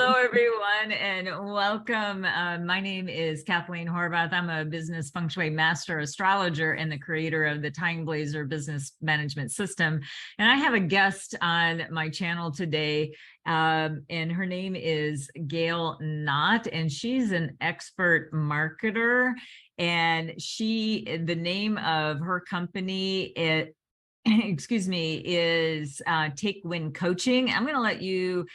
Hello, everyone, and welcome. My name is Kathleen Horvath. I'm a business feng shui master astrologer and the creator of the TimeBlazr business management system. And I have a guest on my channel today, and her name is Gail Knott, and she's an expert marketer. And the name of her company, excuse me, is Take Win Coaching. I'm going to let you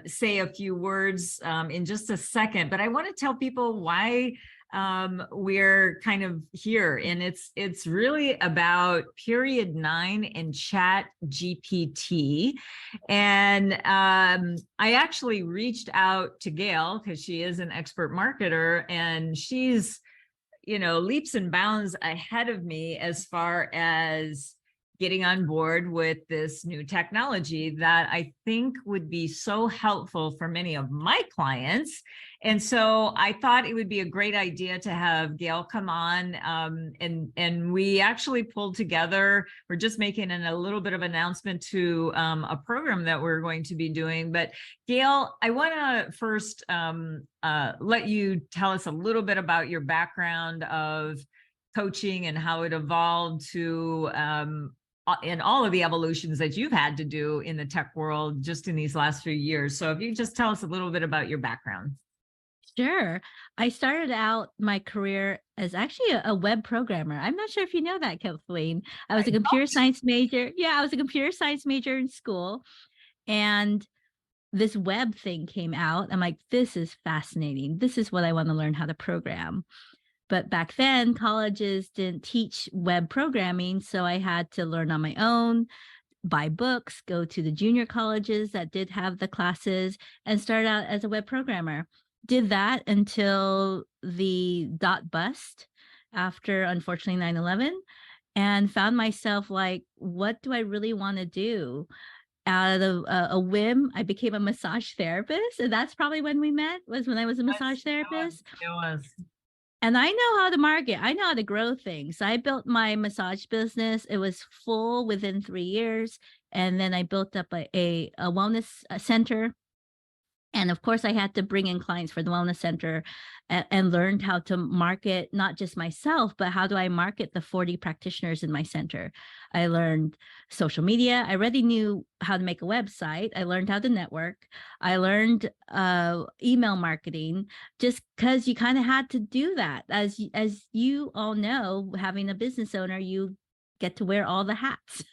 say a few words in just a second, but I want to tell people why we're kind of here. And it's really about period 9 and ChatGPT. And I actually reached out to Gail because she is an expert marketer, and she's, leaps and bounds ahead of me as far as getting on board with this new technology that I think would be so helpful for many of my clients. And so I thought it would be a great idea to have Gail come on, and we actually pulled together, we're just making a little bit of announcement to a program that we're going to be doing. But Gail, I want to first let you tell us a little bit about your background of coaching and how it evolved to in all of the evolutions that you've had to do in the tech world just in these last few years. So if you just tell us a little bit about your background. Sure. I started out my career as actually a web programmer. I'm not sure if you know that, Kathleen. I was a computer science major. Yeah, I was a computer science major in school. And this web thing came out. I'm like, this is fascinating. This is what I want to learn how to program. But back then, colleges didn't teach web programming, so I had to learn on my own, buy books, go to the junior colleges that did have the classes, and start out as a web programmer. Did that until the dot bust after, unfortunately, 9/11, and found myself like, what do I really want to do? Out of a whim, I became a massage therapist, and that's probably when we met, was when I was a massage therapist. It was. And I know how to market. I know how to grow things. I built my massage business. It was full within 3 years. And then I built up a wellness center. And of course, I had to bring in clients for the wellness center and learned how to market, not just myself, but how do I market the 40 practitioners in my center. I learned social media. I already knew how to make a website. I learned how to network. I learned email marketing, just because you kind of had to do that. As you all know, having a business owner, you get to wear all the hats.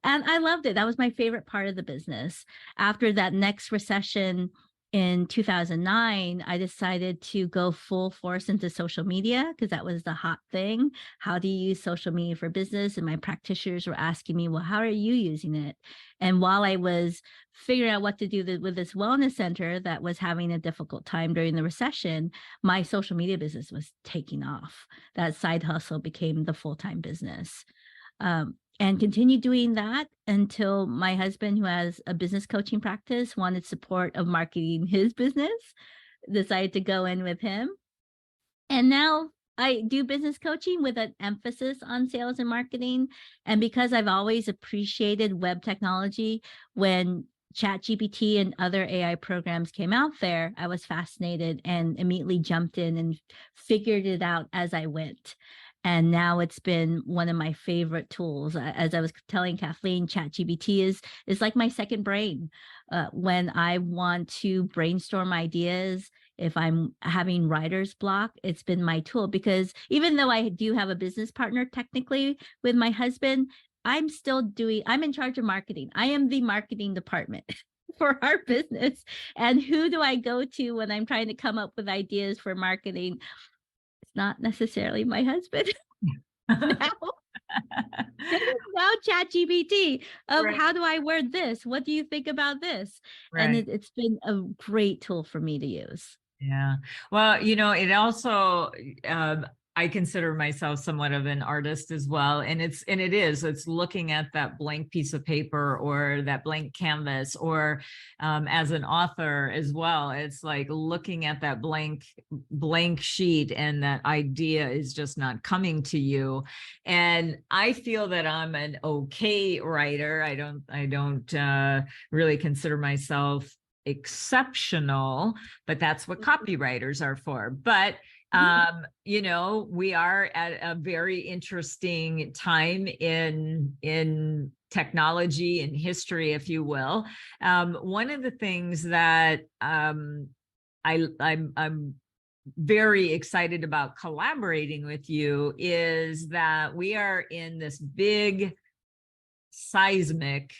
And I loved it. That was my favorite part of the business. After that next recession in 2009, I decided to go full force into social media because that was the hot thing. How do you use social media for business? And my practitioners were asking me, well, how are you using it? And while I was figuring out what to do with this wellness center that was having a difficult time during the recession, my social media business was taking off. That side hustle became the full-time business. And continued doing that until my husband, who has a business coaching practice, wanted support of marketing his business, decided to go in with him. And now I do business coaching with an emphasis on sales and marketing. And because I've always appreciated web technology, when ChatGPT and other AI programs came out there, I was fascinated and immediately jumped in and figured it out as I went. And now it's been one of my favorite tools. As I was telling Kathleen, ChatGPT is like my second brain. When I want to brainstorm ideas, if I'm having writer's block, it's been my tool. Because even though I do have a business partner technically with my husband, I'm in charge of marketing. I am the marketing department for our business. And who do I go to when I'm trying to come up with ideas for marketing? Not necessarily my husband. Now ChatGPT of right. How do I word this? What do you think about this? Right. And it's been a great tool for me to use. Yeah. Well, it also, I consider myself somewhat of an artist as well. And it's looking at that blank piece of paper or that blank canvas, or as an author as well, it's like looking at that blank sheet and that idea is just not coming to you. And I feel that I'm an okay writer. I don't really consider myself exceptional, but that's what copywriters are for. But you know, we are at a very interesting time in technology and history, if you will. One of the things that I'm very excited about collaborating with you is that we are in this big seismic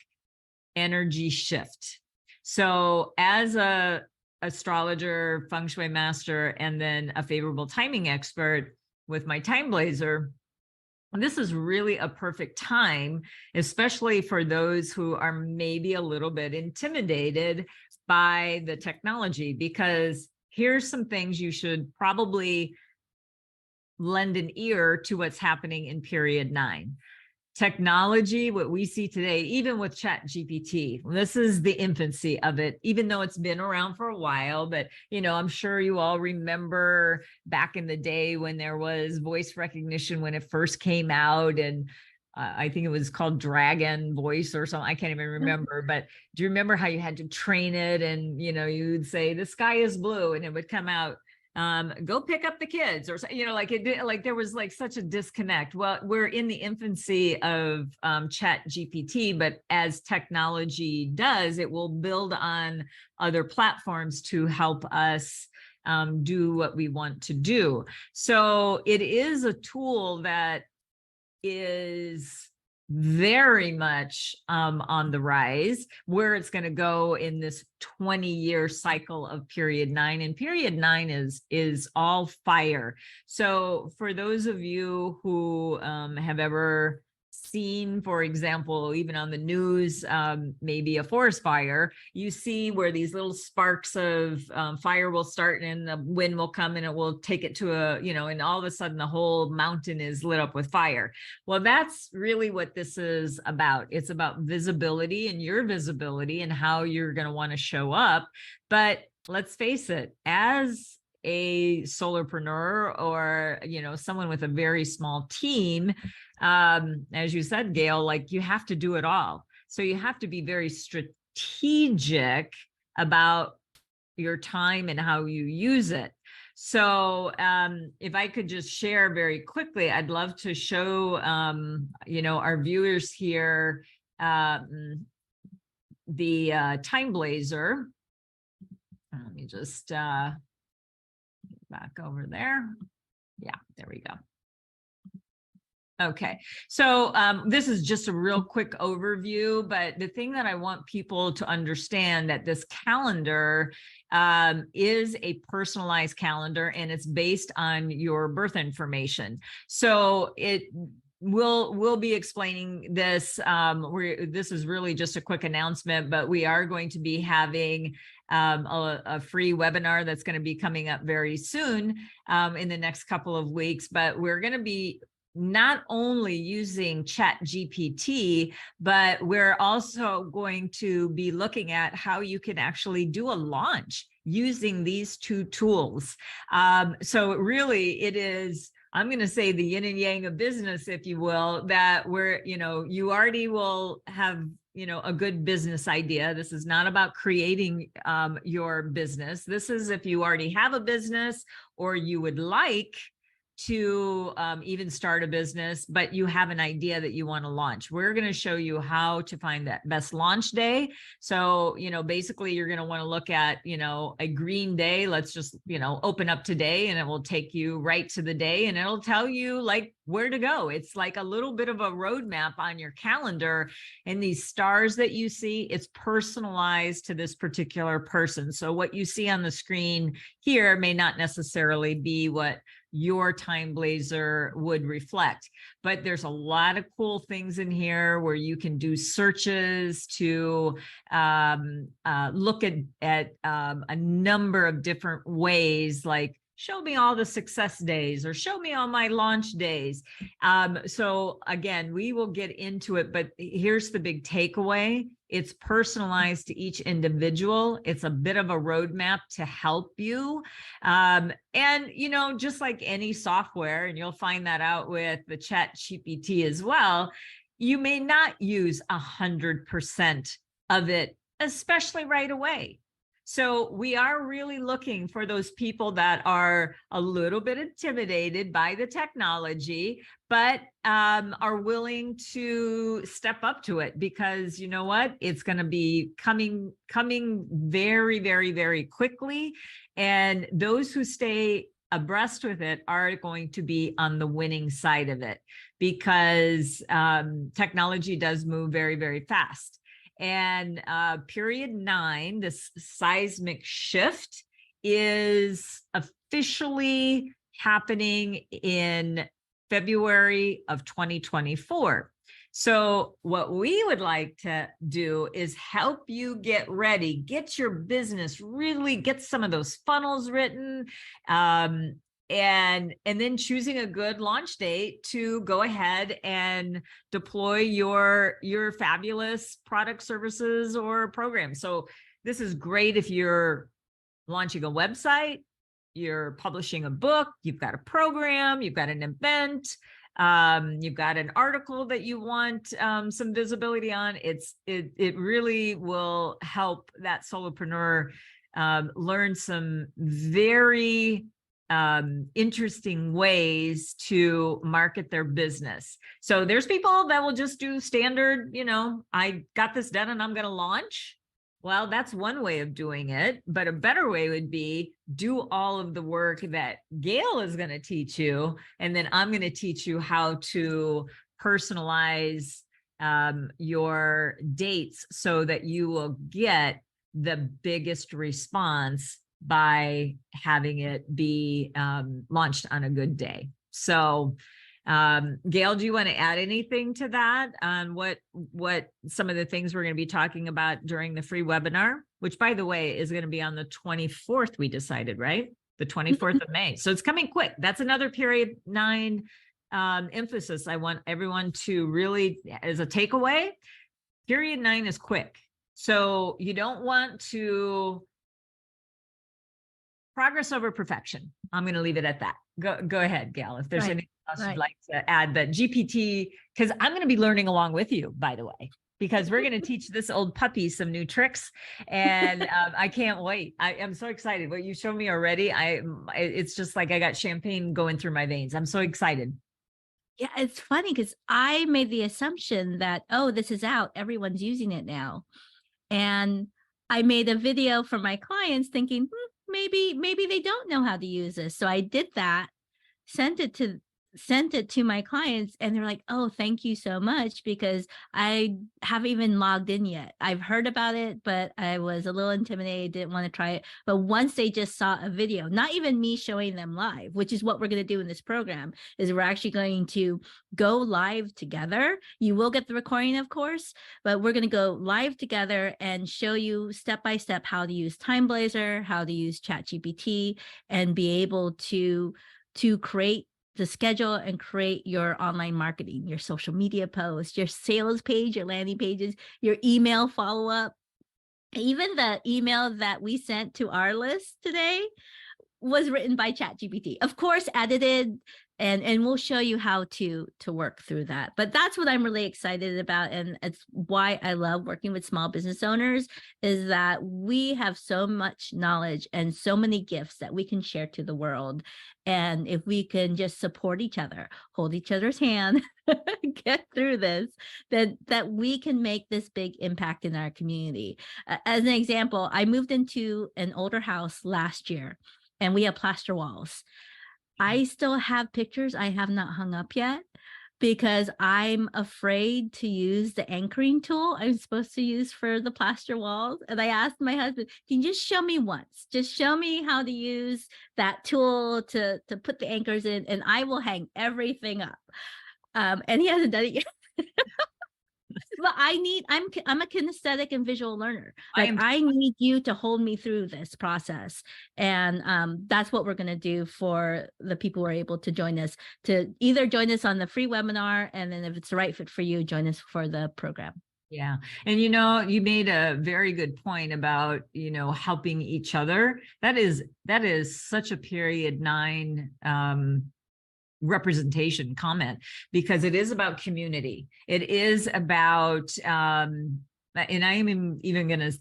energy shift. So as a astrologer, feng shui master, and then a favorable timing expert with my TimeBlazr, this is really a perfect time, especially for those who are maybe a little bit intimidated by the technology, because here's some things you should probably lend an ear to what's happening in period 9. Technology, what we see today, even with ChatGPT, this is the infancy of it, even though it's been around for a while. But, you know, I'm sure you all remember back in the day when there was voice recognition when it first came out, and I think it was called Dragon Voice or something. I can't even remember. But do you remember how you had to train it? And, you know, you would say, the sky is blue, and it would come out, go pick up the kids, or, you know, like it did, like there was like such a disconnect. Well, we're in the infancy of ChatGPT, but as technology does, it will build on other platforms to help us do what we want to do. So it is a tool that is very much on the rise. Where it's going to go in this 20-year cycle of period 9, and period 9 is all fire. So for those of you who have ever seen, for example, even on the news, maybe a forest fire, you see where these little sparks of fire will start, and the wind will come and it will take it to a, you know, and all of a sudden the whole mountain is lit up with fire. Well, that's really what this is about. It's about visibility, and your visibility, and how you're going to want to show up. But let's face it, as a solopreneur, or, you know, someone with a very small team, as you said, Gail, like you have to do it all. So you have to be very strategic about your time and how you use it. So if I could just share very quickly, I'd love to show, you know, our viewers here, the TimeBlazr. Let me just get back over there. Yeah, there we go. Okay, so this is just a real quick overview, but the thing that I want people to understand, that this calendar is a personalized calendar, and it's based on your birth information. So we'll be explaining this. This is really just a quick announcement, but we are going to be having a free webinar that's going to be coming up very soon in the next couple of weeks. But we're going to be not only using ChatGPT, but we're also going to be looking at how you can actually do a launch using these two tools. So really it is, I'm going to say, the yin and yang of business, if you will, that we're, you know, you already will have, you know, a good business idea. This is not about creating your business. This is if you already have a business, or you would like to even start a business, but you have an idea that you want to launch. We're going to show you how to find that best launch day. So, you know, basically you're going to want to look at, you know, a green day. Let's just, you know, open up today, and it will take you right to the day, and it'll tell you like where to go. It's like a little bit of a roadmap on your calendar, and these stars that you see, it's personalized to this particular person. So what you see on the screen here may not necessarily be what your TimeBlazr would reflect, but there's a lot of cool things in here where you can do searches to look at a number of different ways, like show me all the success days, or show me all my launch days. So again, we will get into it, but here's the big takeaway. It's personalized to each individual. It's a bit of a roadmap to help you. And, you know, just like any software, and you'll find that out with the ChatGPT as well, you may not use 100% of it, especially right away. So we are really looking for those people that are a little bit intimidated by the technology, but are willing to step up to it, because you know what? It's going to be coming very, very, very quickly. And those who stay abreast with it are going to be on the winning side of it, because technology does move very, very fast. And period 9, this seismic shift, is officially happening in February of 2024. So what we would like to do is help you get ready, get your business, really get some of those funnels written, and then choosing a good launch date to go ahead and deploy your fabulous product, services, or programs. So this is great if you're launching a website, you're publishing a book, you've got a program, you've got an event, you've got an article that you want some visibility on. It really will help that solopreneur learn some very interesting ways to market their business. So there's people that will just do standard, I got this done and I'm going to launch. Well, that's one way of doing it, but a better way would be do all of the work that Gail is going to teach you, and then I'm going to teach you how to personalize your dates so that you will get the biggest response by having it be launched on a good day. So Gail, do you want to add anything to that on what some of the things we're going to be talking about during the free webinar, which, by the way, is going to be on the 24th, we decided, right? The 24th of May. So it's coming quick. That's another period 9 emphasis I want everyone to really, as a takeaway, period 9 is quick. So you don't want to progress over perfection. I'm going to leave it at that. Go ahead, Gail, if there's anything else you'd like to add. But GPT, because I'm going to be learning along with you, by the way, because we're going to teach this old puppy some new tricks, and I can't wait. I'm so excited. What you showed me already, it's just like I got champagne going through my veins. I'm so excited. Yeah, it's funny because I made the assumption that, oh, this is out, everyone's using it now. And I made a video for my clients thinking, maybe they don't know how to use this. So I did that, sent it to my clients, and they're like, oh, thank you so much, because I haven't even logged in yet. I've heard about it, but I was a little intimidated, didn't want to try it. But once they just saw a video, not even me showing them live, which is what we're going to do in this program, is we're actually going to go live together. You will get the recording, of course, but we're going to go live together and show you step by step how to use TimeBlazr, how to use ChatGPT, and be able to create the schedule and create your online marketing, your social media posts, your sales page, your landing pages, your email follow-up. Even the email that we sent to our list today was written by ChatGPT, of course, edited, and we'll show you how to work through that. But that's what I'm really excited about, and it's why I love working with small business owners, is that we have so much knowledge and so many gifts that we can share to the world. And if we can just support each other, hold each other's hand, get through this, that we can make this big impact in our community. As an example, I moved into an older house last year, and we have plaster walls. I still have pictures I have not hung up yet because I'm afraid to use the anchoring tool I'm supposed to use for the plaster walls. And I asked my husband, can you just show me once? Just show me how to use that tool to put the anchors in, and I will hang everything up. And he hasn't done it yet. But I'm a kinesthetic and visual learner. Like, I need you to hold me through this process. And that's what we're going to do for the people who are able to join us, to either join us on the free webinar, and then if it's the right fit for you, join us for the program. Yeah. And, you made a very good point about, helping each other. That is such a period 9, representation comment, because it is about community. It is about, and I am even going to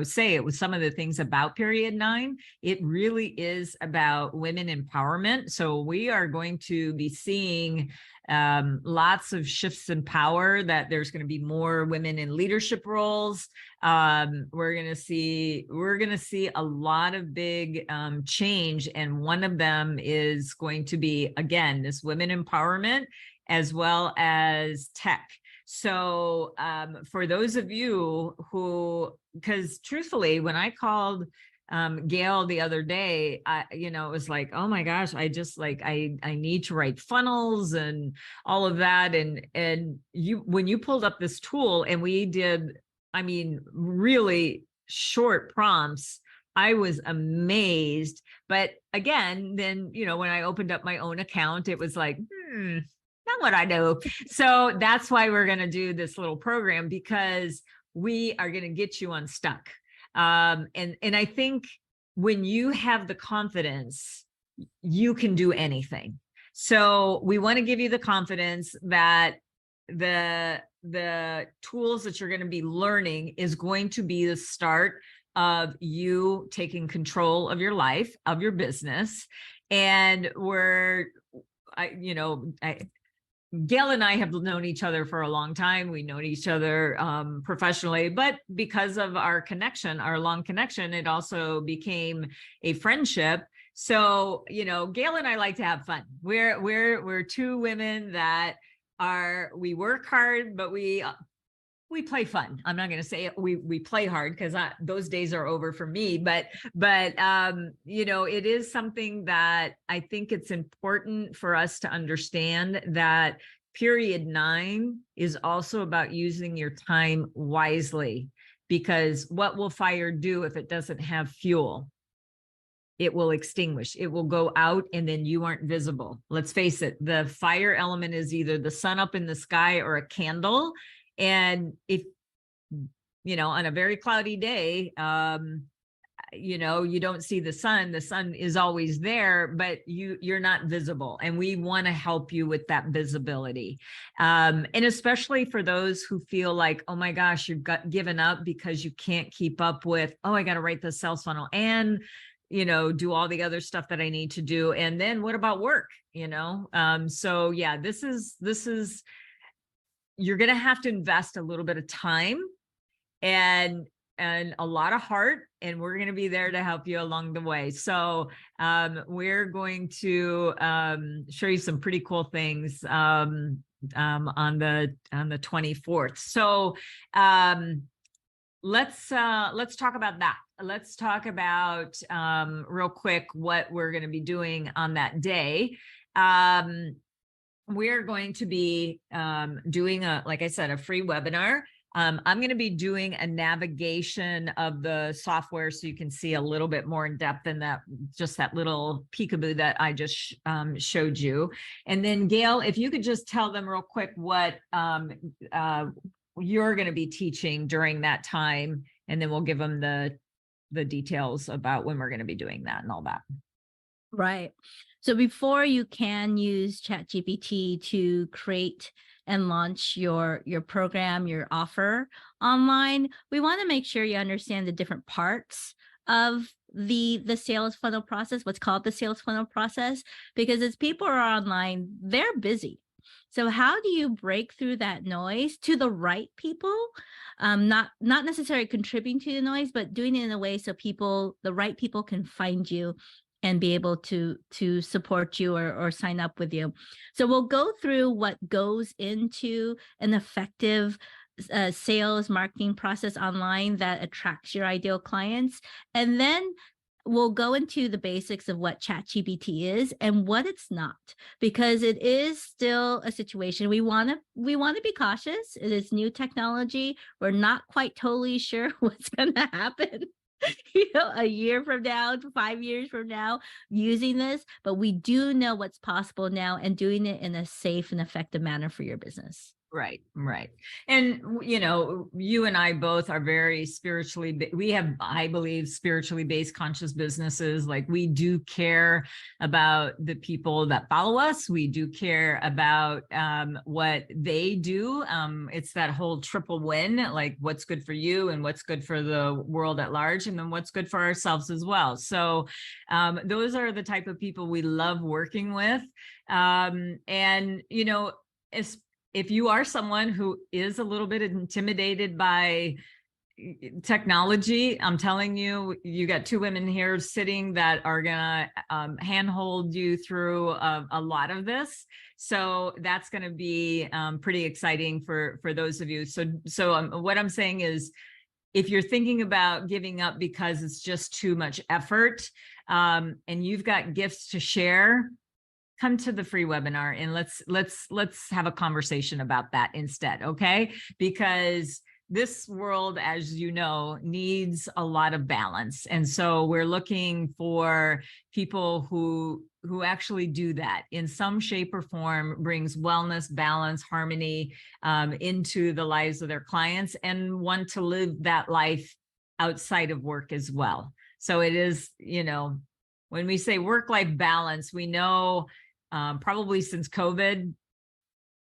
say it with some of the things about period 9, it really is about women empowerment. So we are going to be seeing lots of shifts in power, that there's going to be more women in leadership roles. We're going to see a lot of big change. And one of them is going to be, again, this women empowerment as well as tech. So for those of you who, because truthfully, when I called Gail the other day, it was like, oh my gosh, I just I need to write funnels and all of that. And when you pulled up this tool and we did, really short prompts, I was amazed. But again, then, when I opened up my own account, it was like, not what I know. So that's why we're going to do this little program, because we are going to get you unstuck. And I think when you have the confidence, you can do anything. So we want to give you the confidence that the tools that you're going to be learning is going to be the start of you taking control of your life, of your business. And Gail and I have known each other for a long time. We know each other professionally, but because of our connection, our long connection, it also became a friendship. So, Gail and I like to have fun. We're two women that we work hard, but we play fun. I'm not going to say we play hard, because those days are over for me. But it is something that I think it's important for us to understand, that period 9 is also about using your time wisely, because what will fire do if it doesn't have fuel? It will extinguish. It will go out, and then you aren't visible. Let's face it, the fire element is either the sun up in the sky or a candle. And if, on a very cloudy day, you don't see the sun is always there, but you're not visible. And we want to help you with that visibility. And especially for those who feel like, oh my gosh, you've given up because you can't keep up with, oh, I got to write the sales funnel and, do all the other stuff that I need to do. And then what about work? So yeah, this is, you're going to have to invest a little bit of time and a lot of heart, and we're going to be there to help you along the way. So we're going to show you some pretty cool things on the 24th. So let's talk about that. Let's talk about real quick what we're going to be doing on that day. We're going to be doing like I said, a free webinar. I'm going to be doing a navigation of the software, so you can see a little bit more in depth than just that little peekaboo that I just showed you. And then Gail, if you could just tell them real quick what you're going to be teaching during that time, and then we'll give them the details about when we're going to be doing that and all that. Right. So before you can use ChatGPT to create and launch your program, your offer online, we want to make sure you understand the different parts of the sales funnel process, what's called the sales funnel process, because as people are online, they're busy. So how do you break through that noise to the right people? Not necessarily contributing to the noise, but doing it in a way so the right people can find you and be able to support you or sign up with you. So we'll go through what goes into an effective sales marketing process online that attracts your ideal clients. And then we'll go into the basics of what ChatGPT is and what it's not, because it is still a situation. We want to be cautious. It is new technology. We're not quite totally sure what's going to happen a year from now, 5 years from now, using this, but we do know what's possible now and doing it in a safe and effective manner for your business. Right, right. And, you know, you and I both are very spiritually, we have, I believe, spiritually based conscious businesses. Like we do care about the people that follow us. We do care about what they do. It's that whole triple win, like what's good for you and what's good for the world at large, and then what's good for ourselves as well. So those are the type of people we love working with. And, you know, if you are someone who is a little bit intimidated by technology, I'm telling you, you got two women here sitting that are gonna handhold you through a lot of this. So that's going to be pretty exciting for those of you. So what I'm saying is, if you're thinking about giving up because it's just too much effort, and you've got gifts to share, come to the free webinar and let's have a conversation about that instead, okay? Because this world, as you know, needs a lot of balance. And so we're looking for people who actually do that in some shape or form, brings wellness, balance, harmony into the lives of their clients, and want to live that life outside of work as well. So it is, you know, when we say work-life balance, we know probably since COVID,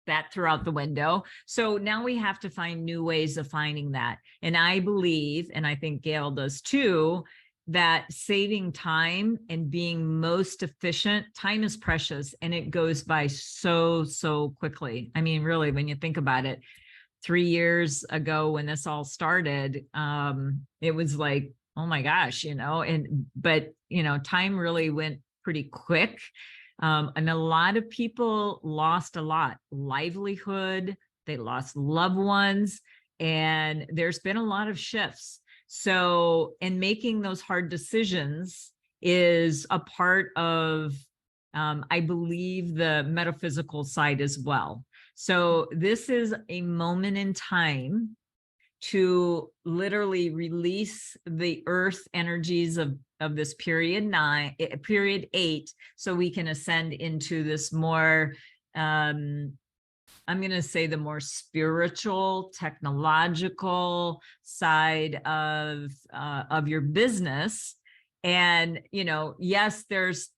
that threw out the window. So now we have to find new ways of finding that. And I believe, and I think Gail does too, that saving time and being most efficient, time is precious and it goes by so quickly. I mean, really, when you think about it, 3 years ago when this all started, it was like, oh my gosh, you know, but you know, time really went pretty quick. And a lot of people lost a lot, livelihood, they lost loved ones, and there's been a lot of shifts. So, and making those hard decisions is a part of, I believe, the metaphysical side as well. So this is a moment in time to literally release the earth energies of this period 8, so we can ascend into this more, I'm going to say the more spiritual, technological side of your business. And, you know, yes, there's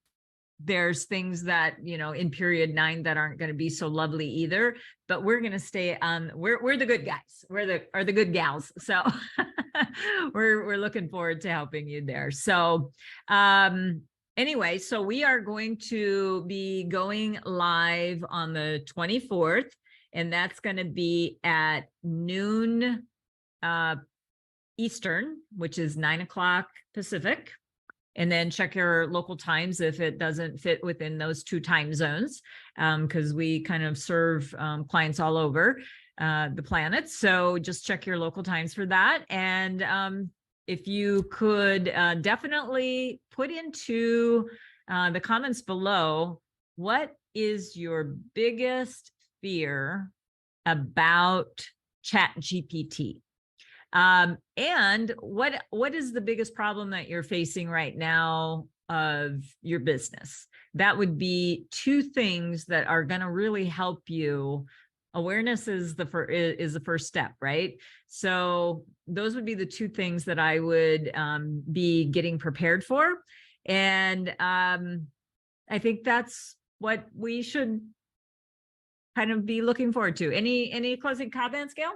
things that, you know, in period 9 that aren't going to be so lovely either, but we're going to stay on, we're the good guys, are the good gals. So we're looking forward to helping you there. So anyway, so we are going to be going live on the 24th, and that's going to be at noon Eastern, which is 9 o'clock Pacific. And then check your local times if it doesn't fit within those 2 time zones, because we kind of serve clients all over the planet. So just check your local times for that. And if you could definitely put into the comments below, what is your biggest fear about ChatGPT? And what is the biggest problem that you're facing right now of your business? That would be 2 things that are going to really help you. Awareness is the first step, right? So those would be the 2 things that I would be getting prepared for. And I think that's what we should kind of be looking forward to. Any closing comments, Gail?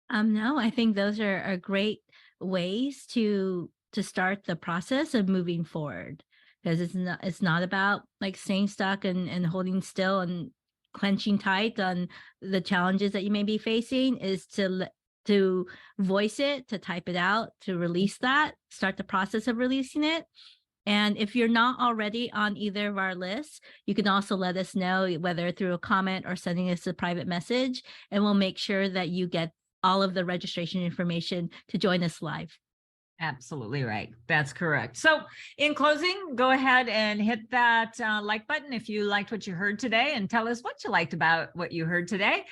No, I think those are great ways to start the process of moving forward, because it's not about like staying stuck and holding still and clenching tight on the challenges that you may be facing. Is to voice it, to type it out, to release that, start the process of releasing it. And if you're not already on either of our lists, you can also let us know, whether through a comment or sending us a private message, and we'll make sure that you get all of the registration information to join us live. Absolutely right. That's correct. So in closing, go ahead and hit that like button if you liked what you heard today, and tell us what you liked about what you heard today.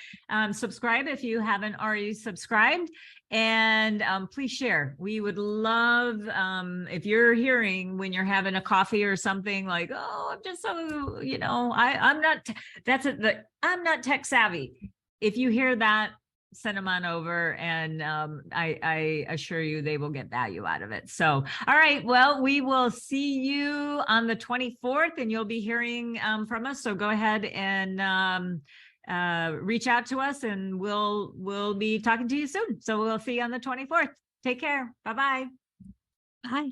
Subscribe if you haven't already subscribed, and please share. We would love, if you're hearing when you're having a coffee or something, like, oh, I'm just so, you know, I'm not tech savvy. if you hear that, send them on over, and I assure you they will get value out of it. So, all right, well, we will see you on the 24th, and you'll be hearing from us. So go ahead and reach out to us, and we'll be talking to you soon. So we'll see you on the 24th. Take care. Bye-bye. Bye.